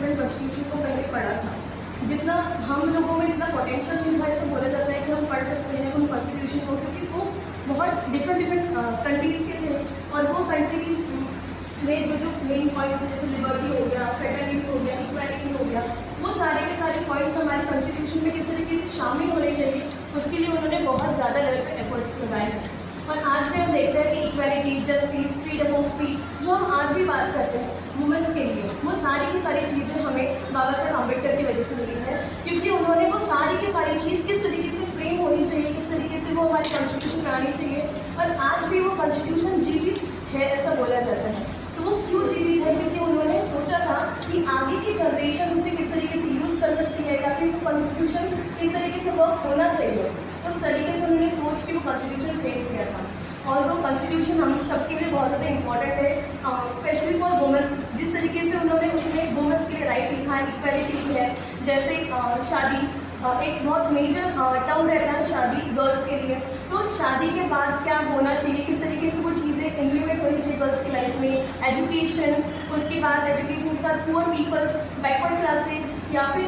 Indian constitution को पहले पढ़ा था, जितना हम लोगों में इतना पोटेंशियल नहीं था, ऐसा बोला जाता है कि हम पढ़ सकते हैं उन कॉन्स्टिट्यूशन को, क्योंकि वो बहुत डिफरेंट कंट्रीज़ के थे और वो कंट्रीज़ में जो मेन पॉइंट्स हैं जैसे लिबर्टी हो गया, फ्रेटर्निटी हो गया, इक्वालिटी हो गया, वो सारे के सारे पॉइंट्स हमारे कॉन्स्टिट्यूशन में किस तरीके से शामिल होने चाहिए, उसके लिए उन्होंने बहुत ज़्यादा लेवल पर एफर्ट्स लगाए हैं। और आज भी हम देखते हैं कि equality, justice, freedom of speech, जो हम आज भी बात करते हैं वुमेंस के लिए, वो सारी की सारी चीज़ें हमें बाबा साहेब अम्बेडकर की वजह से मिली है, क्योंकि उन्होंने वो सारी की सारी चीज़ किस तरीके से फ्रेम होनी चाहिए, किस तरीके से वो हमारी कॉन्स्टिट्यूशन में आनी चाहिए, और आज भी वो कॉन्स्टिट्यूशन जीवित है ऐसा बोला जाता है। तो वो क्यों जीवित है? क्योंकि उन्होंने सोचा था कि आगे की जनरेशन उसे किस तरीके से यूज़ कर सकती है, या फिर कॉन्स्टिट्यूशन किस तरीके से वर्क होना चाहिए, उस तरीके से उन्होंने सोच के वो कॉन्स्टिट्यूशन फ्रेम किया था। और वो कॉन्स्टिट्यूशन हम सबके लिए बहुत ज़्यादा इंपॉर्टेंट है, स्पेशली फॉर वुमेन्स। जिस तरीके से उन्होंने उसमें वुमेन्स के लिए राइट लिखा है, इक्वालिटी की है, जैसे शादी एक बहुत मेजर टर्म रहता है शादी गर्ल्स के लिए, तो शादी के बाद क्या होना चाहिए, किस तरीके से वो चीज़ें इम्प्लीमेंट होनी चाहिए गर्ल्स की लाइफ में, एजुकेशन, उसके बाद एजुकेशन के साथ पुअर पीपल्स, बैकवर्ड क्लासेस, या फिर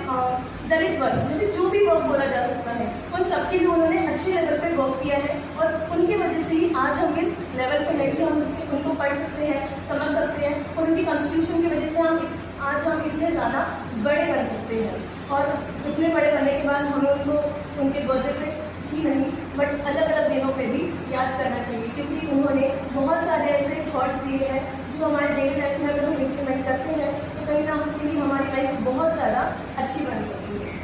दलित वर्ग, मतलब जो भी वर्क बोला जा सकता है, उन सबके लिए उन्होंने अच्छे लेवल पे वर्क किया है, और उनकी वजह से ही आज हम इस लेवल पे है कि हम उनको पढ़ सकते हैं, समझ सकते हैं, और उनकी कॉन्स्टिट्यूशन की वजह से आज हम इतने ज़्यादा बड़े बन सकते हैं। और इतने बड़े बनने के बाद हमें उनको उनके बर्थडे पे ही नहीं बट अलग अलग दिनों पे भी याद करना चाहिए, क्योंकि उन्होंने बहुत सारे ऐसे थॉट्स दिए हैं जो हमारे डेली लाइफ में अगर हम इम्प्लीमेंट करते हैं तो कहीं ना कहीं हमारी लाइफ बहुत ज़्यादा अच्छी बन सकती है।